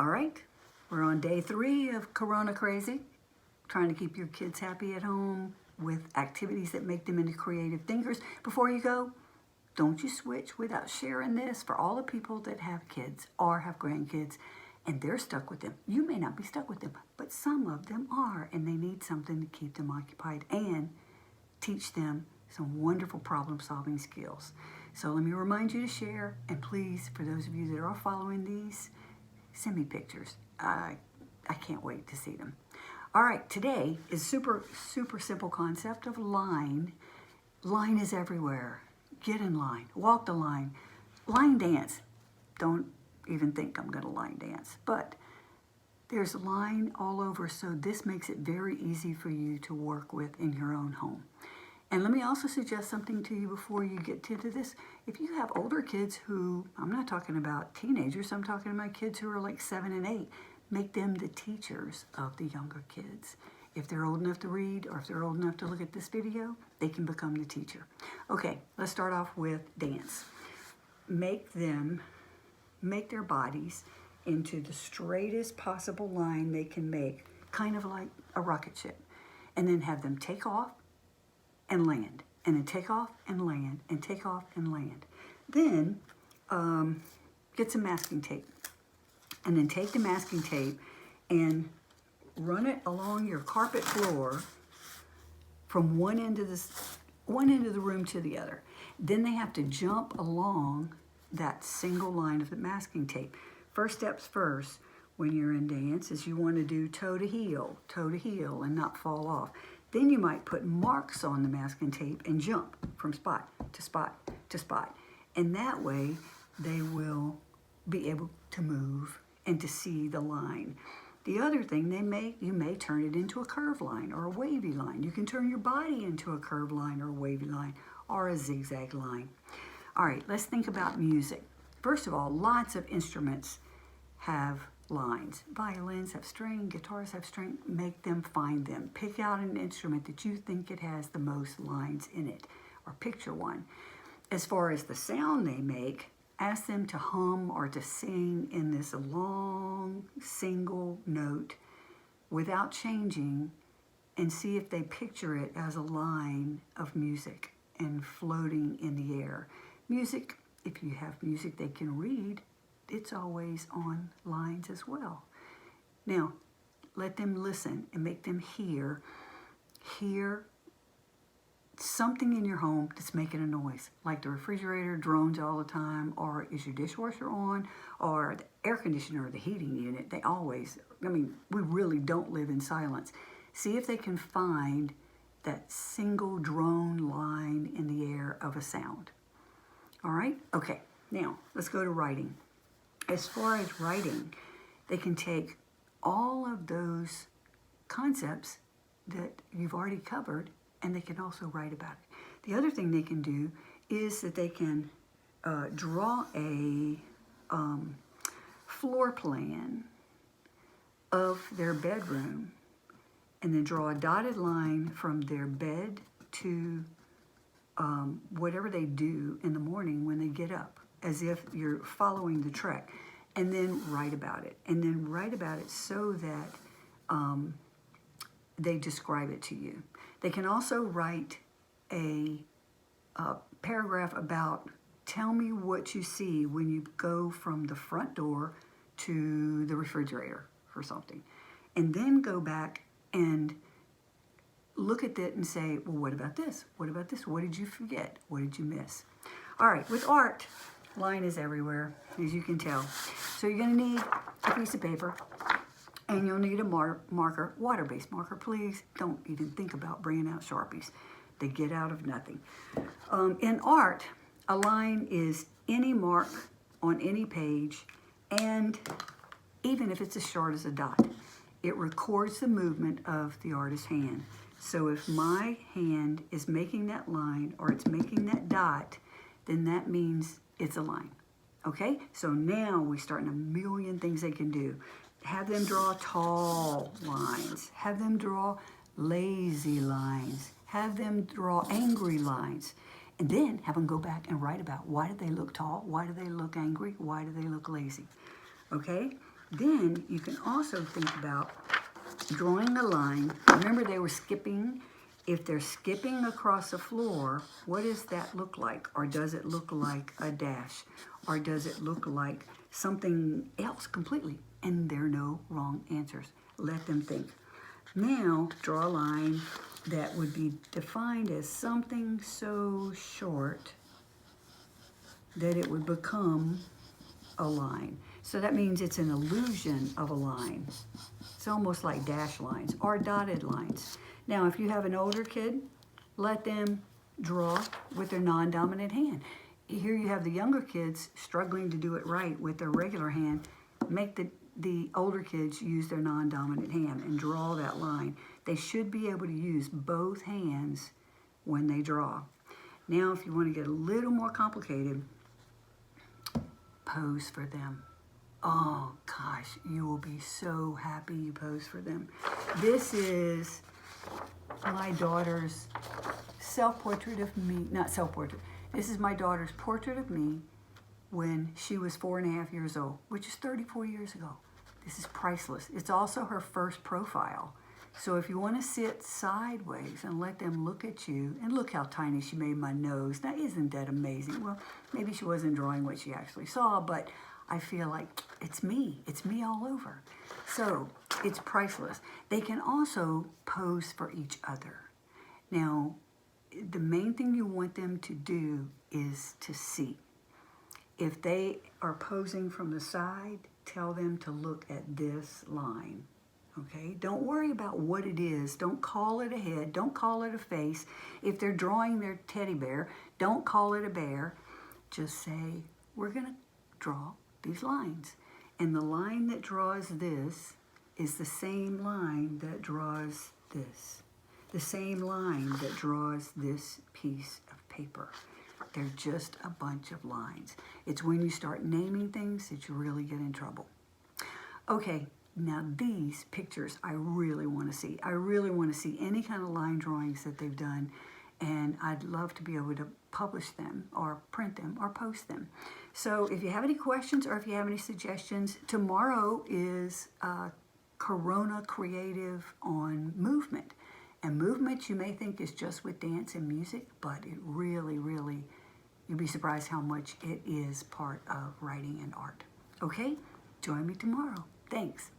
All right, we're on day 3 of Corona Crazy, trying to keep your kids happy at home with activities that make them into creative thinkers. Before you go, don't you switch without sharing this for all the people that have kids or have grandkids and they're stuck with them. You may not be stuck with them, but some of them are, and they need something to keep them occupied and teach them some wonderful problem-solving skills. So let me remind you to share, and please, for those of you that are following these, send me pictures. I can't wait to see them. All right, today is super simple concept of line. Line is everywhere. Get in line, walk the line, line dance. Don't even think I'm gonna line dance, but there's line all over, so this makes it very easy for you to work with in your own home. And let me also suggest something to you before you get into this. If you have older kids who, I'm not talking about teenagers, I'm talking about kids who are like 7 and 8, make them the teachers of the younger kids. If they're old enough to read or if they're old enough to look at this video, they can become the teacher. Okay, let's start off with dance. Make their bodies into the straightest possible line they can make, kind of like a rocket ship. And then have them take off and land, and then take off and land, and take off and land. Then get some masking tape, and then take the masking tape and run it along your carpet floor from one end of the room to the other. Then they have to jump along that single line of the masking tape. First steps first, when you're in dance, is you want to do toe to heel, and not fall off. Then you might put marks on the masking tape and jump from spot to spot to spot. And that way, they will be able to move and to see the line. The other thing, you may turn it into a curved line or a wavy line. You can turn your body into a curved line or a wavy line or a zigzag line. All right, let's think about music. First of all, lots of instruments have lines. Violins have string, guitars have string. Make them find them. Pick out an instrument that you think it has the most lines in it, or picture one. As far as the sound they make, ask them to hum or to sing in this long single note without changing, and see if they picture it as a line of music and floating in the air. Music, if you have music they can read, it's always on lines as well. Now, let them listen and make them hear something in your home that's making a noise, like the refrigerator drones all the time, or is your dishwasher on, or the air conditioner or the heating unit. They always, we really don't live in silence. See if they can find that single drone line in the air of a sound. All right? Okay, now let's go to writing. As far as writing, they can take all of those concepts that you've already covered, and they can also write about it. The other thing they can do is that they can draw a floor plan of their bedroom, and then draw a dotted line from their bed to whatever they do in the morning when they get up, as if you're following the trek, and then write about it. And then write about it so that they describe it to you. They can also write a paragraph about, tell me what you see when you go from the front door to the refrigerator or something. And then go back and look at that and say, well, what about this? What about this? What did you forget? What did you miss? All right, with art, line is everywhere, as you can tell. So you're going to need a piece of paper, and you'll need a marker, water-based marker. Please don't even think about bringing out Sharpies. They get out of nothing. In art, a line is any mark on any page, and even if it's as short as a dot, it records the movement of the artist's hand. So if my hand is making that line or it's making that dot, then that means it's a line. Okay? So now we start in a million things they can do. Have them draw tall lines. Have them draw lazy lines. Have them draw angry lines. And then have them go back and write about, why do they look tall? Why do they look angry? Why do they look lazy? Okay? Then you can also think about drawing a line. Remember, they were skipping. If they're skipping across the floor, what does that look like? Or does it look like a dash? Or does it look like something else completely? And there are no wrong answers. Let them think. Now, draw a line that would be defined as something so short that it would become a line. So that means it's an illusion of a line. It's almost like dash lines or dotted lines. Now, if you have an older kid, let them draw with their non-dominant hand. Here you have the younger kids struggling to do it right with their regular hand. Make the older kids use their non-dominant hand and draw that line. They should be able to use both hands when they draw. Now, if you want to get a little more complicated, pose for them. Oh gosh, you will be so happy you pose for them. This is my daughter's self-portrait of me, not self-portrait. This is my daughter's portrait of me when she was 4.5 years old, which is 34 years ago. This is priceless. It's also her first profile. So if you want to sit sideways and let them look at you, and look how tiny she made my nose. Now, isn't that amazing? Well, maybe she wasn't drawing what she actually saw, but I feel like it's me. It's me all over. So it's priceless. They can also pose for each other. Now, the main thing you want them to do is to see. If they are posing from the side, tell them to look at this line. Okay, don't worry about what it is. Don't call it a head. Don't call it a face. If they're drawing their teddy bear, don't call it a bear. Just say, we're going to draw these lines. And the line that draws this is the same line that draws this. The same line that draws this piece of paper. They're just a bunch of lines. It's when you start naming things that you really get in trouble. Okay. Now these pictures I really want to see. I really want to see any kind of line drawings that they've done, and I'd love to be able to publish them or print them or post them. So if you have any questions or if you have any suggestions, tomorrow is Corona Creative on movement. And movement you may think is just with dance and music, but it really, really, you'll be surprised how much it is part of writing and art. Okay? Join me tomorrow. Thanks.